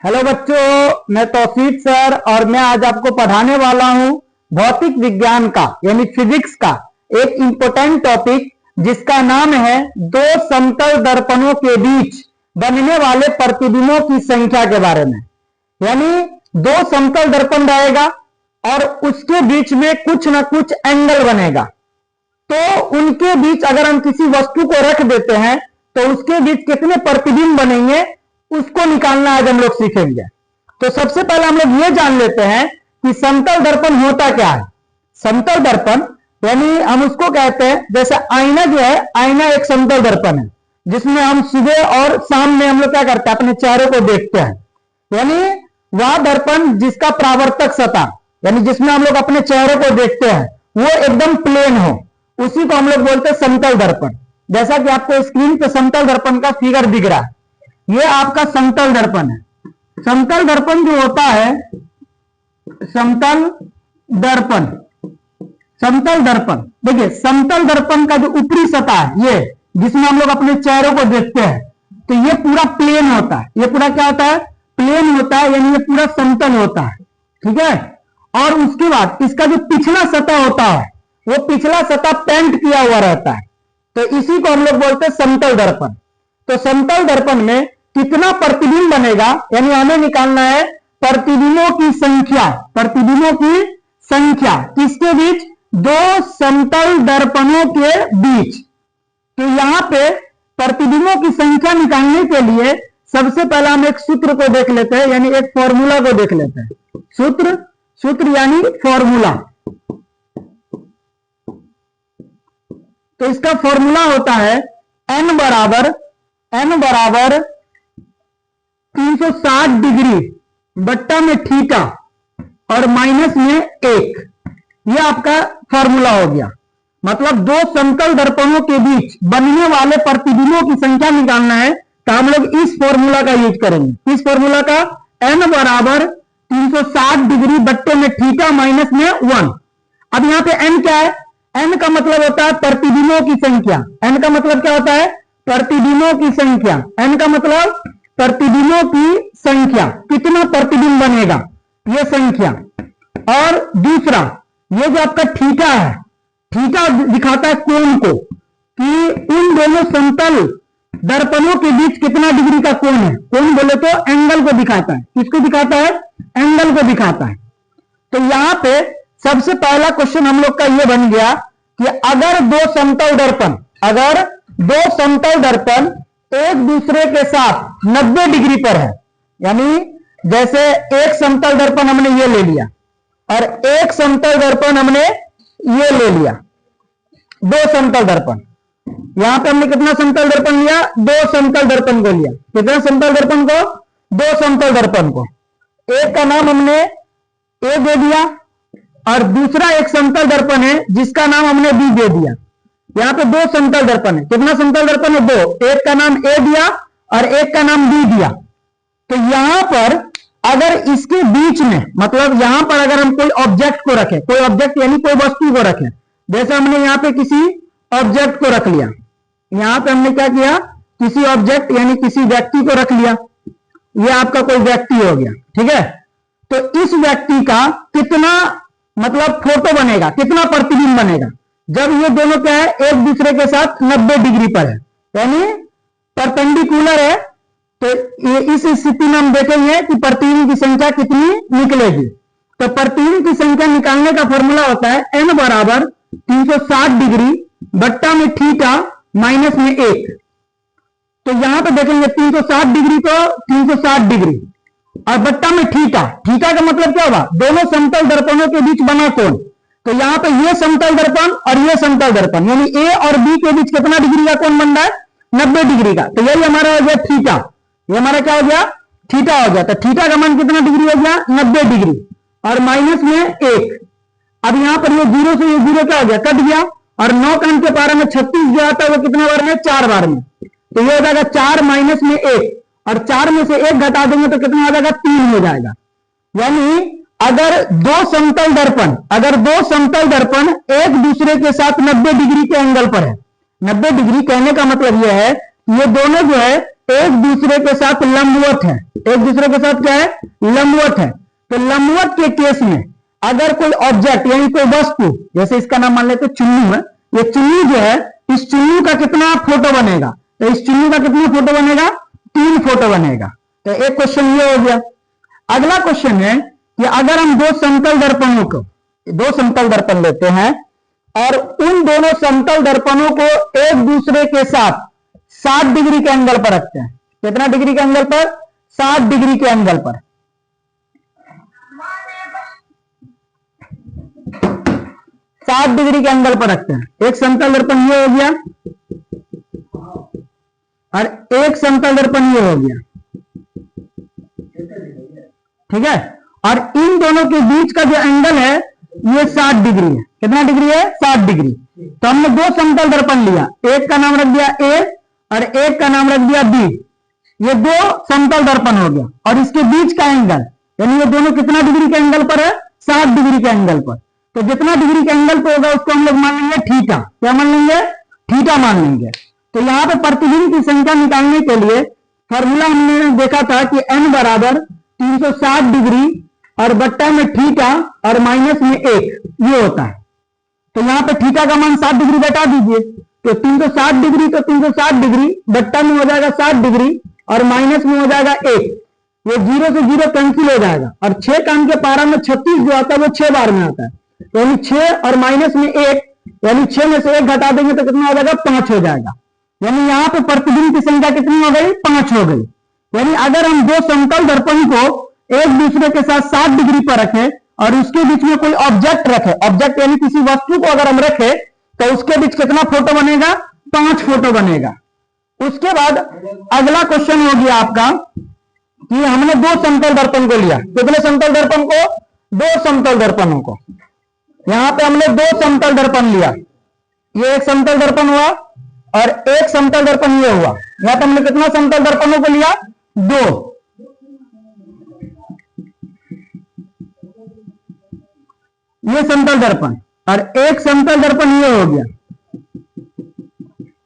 Hello बच्चों, मैं Tausif sir और मैं आज आपको पढ़ाने वाला हूं भौतिक विज्ञान का यानी फिजिक्स का एक इंपॉर्टेंट टॉपिक जिसका नाम है दो समतल दर्पणों के बीच बनने वाले प्रतिबिंबों की संख्या के बारे में। यानी दो समतल दर्पण रहेगा और उसके बीच में कुछ ना कुछ एंगल बनेगा, तो उनके बीच अगर हम किसी वस्तु को रख देते हैं तो उसके बीच कितने प्रतिबिंब बनेंगे उसको निकालना आज हम लोग सीखेंगे। तो सबसे पहले हम लोग ये जान लेते हैं कि समतल दर्पण होता क्या है। समतल दर्पण यानी हम उसको कहते हैं, जैसे आईना जो है, आईना एक समतल दर्पण है जिसमें हम सुबह और शाम में हम लोग क्या करते हैं, अपने चेहरे को देखते हैं। यानी वह दर्पण जिसका परावर्तक सतह यानी जिसमें हम लोग अपने चेहरे को देखते हैं वो एकदम प्लेन हो, उसी को हम लोग बोलते हैं समतल दर्पण। जैसा कि आपको स्क्रीन पे समतल दर्पण का फिगर दिख रहा है, ये आपका समतल दर्पण है। समतल दर्पण जो होता है, समतल दर्पण, समतल दर्पण देखिए, समतल दर्पण का जो ऊपरी सतह है ये जिसमें हम लोग अपने चेहरे को देखते हैं, तो ये पूरा प्लेन होता है। ये पूरा क्या होता है? प्लेन होता है, यानी ये पूरा समतल होता है। ठीक है। और उसके बाद इसका जो पिछला सतह होता है वो पिछला सतह पेंट किया हुआ रहता है, तो इसी को हम लोग बोलते हैं समतल दर्पण। तो समतल दर्पण में कितना प्रतिबिंब बनेगा, यानी हमें निकालना है प्रतिबिंबों की संख्या। प्रतिबिंबों की संख्या किसके बीच? दो समतल दर्पणों के बीच। तो यहां पे प्रतिबिंबों की संख्या निकालने के लिए सबसे पहले हम एक सूत्र को देख लेते हैं, यानी एक फॉर्मूला को देख लेते हैं। सूत्र यानी फॉर्मूला। तो इसका फॉर्मूला होता है n बराबर 360 डिग्री बट्टा में थीटा और माइनस में 1। यह आपका फॉर्मूला हो गया। मतलब दो समतल दर्पणों के बीच बनने वाले प्रतिबिंबों की संख्या निकालना है, तो हम लोग इस फॉर्मूला का यूज करेंगे। इस फॉर्मूला का n बराबर 360 डिग्री बट्टे में थीटा माइनस में 1। अब यहां पे n क्या है? n का मतलब होता है प्रतिबिंबों की संख्या। n का मतलब क्या होता है? प्रतिबिंबों की संख्या। n का मतलब प्रतिबिंबों की संख्या, कितना प्रतिबिंब बनेगा ये संख्या। और दूसरा ये जो आपका थीटा है, थीटा दिखाता है कोण को, कि उन दोनों समतल दर्पणों के बीच कितना डिग्री का कोण है। कोण बोले तो एंगल को दिखाता है। किसको दिखाता है? एंगल को दिखाता है। तो यहां पे सबसे पहला क्वेश्चन हम लोग का ये बन गया कि अगर दो समतल दर्पण एक दूसरे के साथ 90 डिग्री पर है, यानी जैसे एक समतल दर्पण हमने ये ले लिया और एक समतल दर्पण हमने ये ले लिया, दो समतल दर्पण। यहां पे हमने कितना समतल दर्पण लिया? दो समतल दर्पण को लिया। कितना समतल दर्पण को? दो समतल दर्पण को। एक का नाम हमने ए दे दिया और दूसरा एक समतल दर्पण है जिसका नाम हमने बी दे दिया। यहां पे दो समतल दर्पण है। कितना समतल दर्पण है? दो। एक का नाम ए दिया और एक का नाम बी दिया। तो यहां पर अगर इसके बीच में, मतलब यहां पर अगर हम कोई ऑब्जेक्ट को रखें, कोई ऑब्जेक्ट यानी कोई वस्तु को रखें, जैसे हमने यहां पे किसी ऑब्जेक्ट को रख लिया, यहां पे हमने क्या किया? किसी ऑब्जेक्ट यानी किसी व्यक्ति को रख लिया। यह आपका कोई व्यक्ति हो गया। ठीक है। तो इस व्यक्ति का कितना मतलब फोटो बनेगा, कितना प्रतिबिंब बनेगा जब ये दोनों क्या है? एक दूसरे के साथ 90 डिग्री पर है, यानी परपेंडिकुलर है। तो इस स्थिति में हम देखेंगे कि प्रतिबिंब की संख्या कितनी निकलेगी। तो प्रतिबिंब की संख्या निकालने का फॉर्मूला होता है n बराबर 360 डिग्री बट्टा में थीटा माइनस में 1। तो यहां पे देखेंगे 360 डिग्री तो 360 डिग्री और बट्टा में थीटा। थीटा का मतलब क्या होगा? दोनों समतल दर्पणों के बीच बना कोण। तो यहां पे ये समतल दर्पण और ये समतल दर्पण, यानी ए और बी के बीच कितना डिग्री का कोण बन रहा है? 90 डिग्री का। तो यही हमारा हो गया थीटा। ये हमारा क्या हो गया? थीटा हो गया। तो थीटा का मान कितना डिग्री हो गया? 90 डिग्री और माइनस में 1। अब यहां पर ये जीरो से ये जीरो क्या हो गया? कट गया। और 9 का अंक के पारा में 36 जो आता है वो कितना बार में? 4 बार में। तो ये हो जाएगा 4 माइनस में 1 और 4 में से 1 घटा देंगे तो कितना हो जाएगा? 3 हो जाएगा। यानी अगर दो समतल दर्पण एक दूसरे के साथ 90 डिग्री के एंगल पर है, 90 डिग्री कहने का मतलब यह है ये दोनों जो है एक दूसरे के साथ लंबवत है, एक दूसरे के साथ क्या है, लंबवत है। तो लंबवत के केस में अगर कोई ऑब्जेक्ट यानी कोई वस्तु, जैसे इसका नाम मान लेते चुन्नू है, ये चुन्नू जो है, इस चुन्नू का कितना फोटो बनेगा, तो इस चुन्नू का कितना फोटो बनेगा, 3 फोटो बनेगा। तो एक क्वेश्चन ये हो गया। अगला क्वेश्चन है कि अगर हम दो समतल दर्पणों को, दो समतल दर्पण लेते हैं और उन दोनों समतल दर्पणों को एक दूसरे के साथ 60 डिग्री के एंगल पर रखते हैं। कितना डिग्री के एंगल पर, 60 डिग्री के एंगल पर। 60 डिग्री के एंगल पर रखते हैं। एक समतल दर्पण ये हो गया और एक समतल दर्पण ये हो गया, ठीक है। और इन दोनों के बीच का जो एंगल है ये 60 डिग्री है। कितना डिग्री है, 60 डिग्री। तो हमने दो समतल दर्पण लिया, एक का नाम रख दिया ए और एक का नाम रख दिया बी। ये दो समतल दर्पण हो गया और इसके बीच का एंगल यानी ये दोनों कितना डिग्री के एंगल पर है, 60 डिग्री के एंगल पर। तो जितना डिग्री के एंगल पर होगा उसको हम लोग मान लेंगे थीटा। क्या मान लेंगे, थीटा मान लेंगे। तो यहां पे प्रतिबिंब की संख्या निकालने के लिए फॉर्मूला हमने देखा था कि n बराबर 360 डिग्री और बट्टा में थीटा और माइनस में 1 ये होता है। तो यहां पे थीटा का मान 60 डिग्री बता दीजिए, तो 360 डिग्री तो 360 डिग्री बट्टा में हो जाएगा 60 डिग्री और माइनस में हो जाएगा 1। ये 0 से 0 कैंसिल हो जाएगा और 6 का अंक के पारा में 36 जो आता है वो 6 बार में आता है। यानी 6 और माइनस में 1 यानी 6 में से 1 घटा देंगे तो कितना हो जाएगा, 5 हो जाएगा। यानी यहाँ पे प्रतिबिंब की संख्या कितनी हो गई, 5 हो गई। यानी अगर हम दो समतल दर्पण को एक दूसरे के साथ 60 डिग्री पर रखें और उसके बीच में कोई ऑब्जेक्ट रखे, ऑब्जेक्ट यानी किसी वस्तु को अगर हम रखें तो उसके बीच कितना फोटो बनेगा, 5 फोटो बनेगा। उसके बाद अगला क्वेश्चन हो गया आपका कि हमने दो समतल दर्पण को लिया। कितने समतल दर्पण को, दो समतल दर्पणों को। यहां पे हमने दो समतल दर्पण लिया, ये एक समतल दर्पण हुआ और एक समतल दर्पण ये हुआ। यहां पे हमने कितना समतल दर्पणों को लिया, 2। ये समतल दर्पण और एक समतल दर्पण ये हो गया,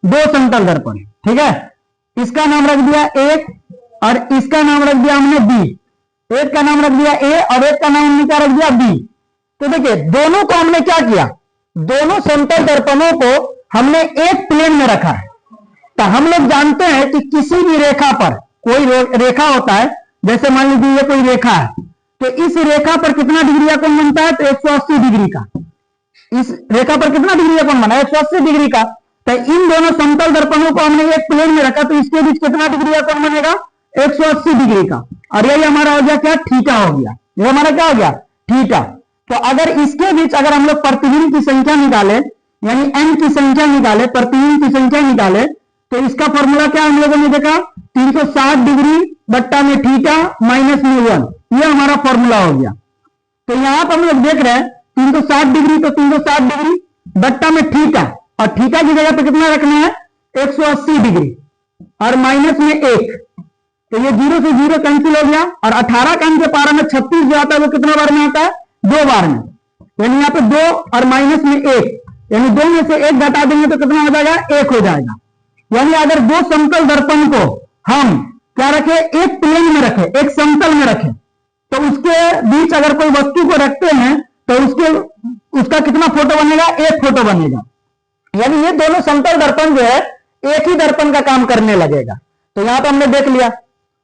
2 समतल दर्पण, ठीक है। इसका नाम रख दिया एक और इसका नाम रख दिया हमने बी। एक का नाम रख दिया ए और एक का नाम हमने क्या रख दिया, बी। तो देखिए दोनों को हमने क्या किया, दोनों समतल दर्पणों को हमने एक प्लेन में रखा है। तो हम लोग जानते हैं कि किसी भी रेखा पर कोई रेखा होता है, जैसे मान लीजिए ये कोई रेखा है, तो इस रेखा पर कितना डिग्री का कोण बनता है, तो 180 डिग्री का। इस रेखा पर कितना डिग्री का कोण बना, 180 डिग्री का। तो इन दोनों समतल दर्पणों को हमने एक प्लेन में रखा, तो इसके बीच कितना डिग्री का कोण बनेगा, 180 डिग्री का। और यही हमारा हो गया क्या, थीटा हो गया। ये हमारा क्या हो गया, थीटा। तो अगर इसके बीच अगर हम लोग प्रतिबिंब की संख्या निकाले यानी n की संख्या निकाले, प्रतिबिंब की संख्या निकाले, तो इसका फॉर्मूला क्या हम लोगों ने देखा, 360 डिग्री बट्टा में थीटा माइनस में 1, ये हमारा फॉर्मूला हो गया। तो यहां पर हम लोग देख रहे हैं 360 डिग्री तो 360 डिग्री बट्टा में थीटा और थीटा की जगह पे कितना रखना है, 180 डिग्री और माइनस में 1। तो ये 0 से 0 कैंसिल हो गया और 18 का अंक के पारा में 36 जो आता है वो कितना बार में आता है, 2 बार में। यानी यहाँ पे 2 और माइनस में 1 यानी 2 में से 1 घटा देंगे तो कितना हो जाएगा, 1 हो जाएगा। यानी अगर दो समतल दर्पण को हम क्या रखे, एक प्लेन में रखे, एक समतल में रखे, तो उसके बीच अगर कोई वस्तु को रखते हैं तो उसका कितना फोटो बनेगा, 1 फोटो बनेगा। यानी ये दोनों समतल दर्पण जो है एक ही दर्पण का काम करने लगेगा। तो यहां पर हमने देख लिया।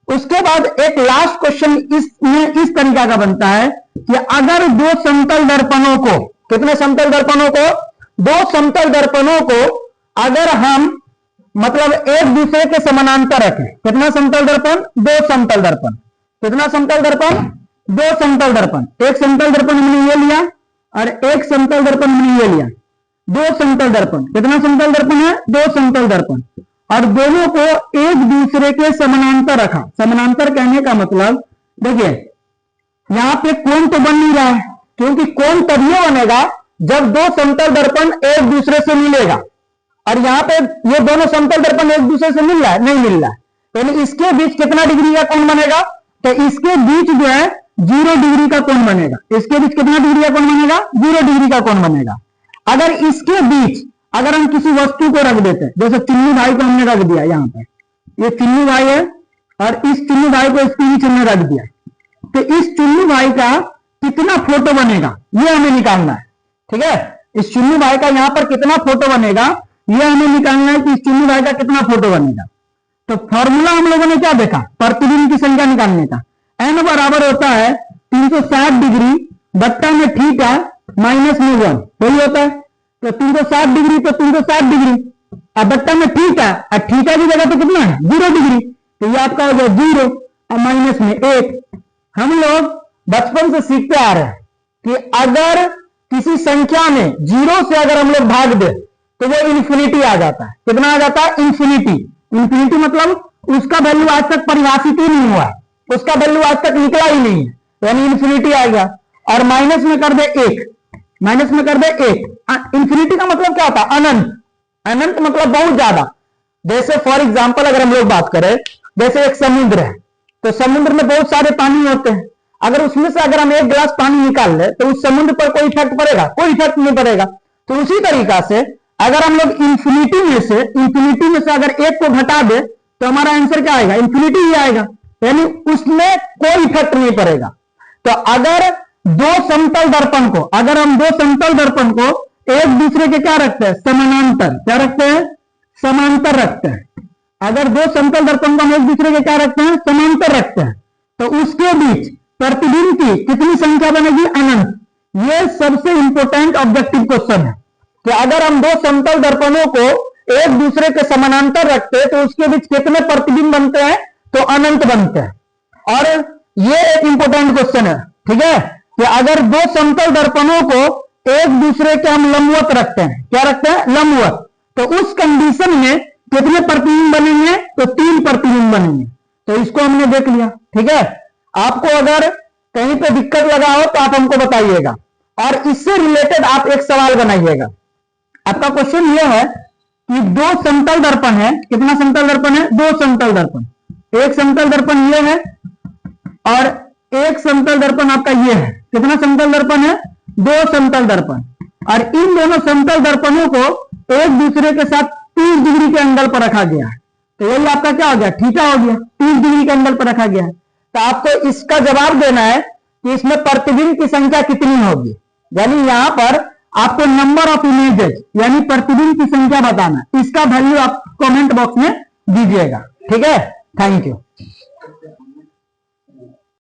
उसके बाद एक लास्ट क्वेश्चन इस तरीका का बनता है कि अगर दो समतल दर्पणों को, कितने समतल दर्पणों को, 2 समतल दर्पणों को अगर हम मतलब एक दूसरे के समानांतर रखें, कितना समतल दर्पण, 2 समतल दर्पण। कितना समतल दर्पण, 2 समतल दर्पण। एक समतल दर्पण हमने ये लिया और एक समतल दर्पण हमने ये लिया, 2 समतल दर्पण। कितना समतल दर्पण है, 2 समतल दर्पण। और दोनों को एक दूसरे के समानांतर रखा। समानांतर कहने का मतलब देखिए यहां पे कोण तो बन नहीं रहा है, क्योंकि कोण तभी बनेगा जब 2 समतल दर्पण एक दूसरे से मिलेगा। और यहां पे ये दोनों समतल दर्पण एक दूसरे से मिल रहा है, नहीं मिल रहा है। तो इसके बीच कितना डिग्री का कोण बनेगा, तो इसके बीच जो है 0 डिग्री का कोण बनेगा। इसके बीच कितना डिग्री का कोण बनेगा, 0 डिग्री का कोण बनेगा। अगर इसके बीच अगर हम किसी वस्तु को रख देते हैं, जैसे चुन्नी भाई को हमने रख दिया यहाँ पर, ये चुन्नू भाई है और इस चुन्नू भाई को इसके बीच में रख दिया, तो इस चुन्नू भाई का कितना फोटो बनेगा ये हमें निकालना है। ठीक है, इस चुन्नू भाई का यहां पर कितना फोटो बनेगा ये हमें निकालना है कि इस चुन्नू भाई का कितना फोटो बनेगा। तो फॉर्मूला हम लोगों ने क्या देखा, प्रतिबिंब की संख्या निकालने का। n बराबर होता है 360 डिग्री बट्टा में थीटा माइनस में 1, वही होता है। तो 360 डिग्री तो 360 डिग्री, अब बट्टा में थीटा, और थीटा की जगह तो कितना है 0 डिग्री, तो ये आपका हो गया 0 और माइनस में 1। हम लोग बचपन से सीखते आ रहे हैं कि अगर किसी संख्या में 0 से अगर हम लोग भाग दे तो वो इन्फिनिटी आ जाता है। कितना आ जाता है, इन्फिनिटी। इन्फिनिटी मतलब उसका वैल्यू आज तक परिभाषित ही नहीं हुआ है, उसका वैल्यू आज तक निकला ही नहीं है, यानी इन्फिनिटी आएगा। और माइनस में कर दे 1, माइनस में कर दे 1। इन्फिनिटी का मतलब क्या होता है, अनंत। अनंत मतलब बहुत ज्यादा। जैसे फॉर एग्जाम्पल अगर हम लोग बात करें, जैसे एक समुद्र है, तो समुद्र में बहुत सारे पानी होते हैं, अगर उसमें से अगर हम एक गिलास पानी निकाल ले तो उस समुद्र पर कोई इफेक्ट पड़ेगा, कोई इफेक्ट नहीं पड़ेगा। तो उसी तरीका से अगर हम लोग इंफिनिटी में से अगर एक को घटा दे तो हमारा आंसर क्या आएगा, इंफिनिटी ही आएगा, यानी उसमें कोई इफेक्ट नहीं पड़ेगा। तो अगर दो समतल दर्पण को, अगर हम दो समतल दर्पण को एक दूसरे के क्या रखते हैं, समानांतर, क्या रखते हैं, समांतर रखते हैं। अगर दो समतल दर्पण को हम एक दूसरे के क्या रखते हैं, समांतर रखते हैं, तो उसके बीच प्रतिबिंब की कितनी संख्या बनेगी, अनंत। यह सबसे इंपॉर्टेंट ऑब्जेक्टिव क्वेश्चन है कि अगर हम दो समतल दर्पणों को एक दूसरे के समानांतर रखते हैं तो उसके बीच कितने प्रतिबिंब बनते हैं, तो अनंत बनते हैं। और यह एक इंपॉर्टेंट क्वेश्चन है, ठीक है, कि अगर दो समतल दर्पणों को एक दूसरे के हम लंबवत रखते हैं, क्या रखते हैं, लंबवत, तो उस कंडीशन में कितने प्रतिबिंब बनेंगे, तो 3 प्रतिबिंब बनेंगे। तो इसको हमने देख लिया। ठीक है, आपको अगर कहीं पे दिक्कत लगा हो तो आप हमको बताइएगा और इससे रिलेटेड आप एक सवाल बनाइएगा। आपका क्वेश्चन यह है कि दो समतल दर्पण है, कितना समतल दर्पण है, 2 समतल दर्पण। एक समतल दर्पण यह है और एक समतल दर्पण आपका यह है। कितना समतल दर्पण है, 2 समतल दर्पण। और इन दोनों समतल दर्पणों को एक दूसरे के साथ 30 डिग्री के एंगल पर रखा गया है। तो यही आपका क्या हो गया, थीटा हो गया, 30 डिग्री के एंगल पर रखा गया है। तो आपको इसका जवाब देना है कि इसमें प्रतिबिंब की संख्या कितनी होगी, यानी यहां पर आपको नंबर ऑफ इमेजेस यानी प्रतिबिंब की संख्या बताना। इसका वैल्यू आप कमेंट बॉक्स में दीजिएगा। ठीक है, थैंक यू।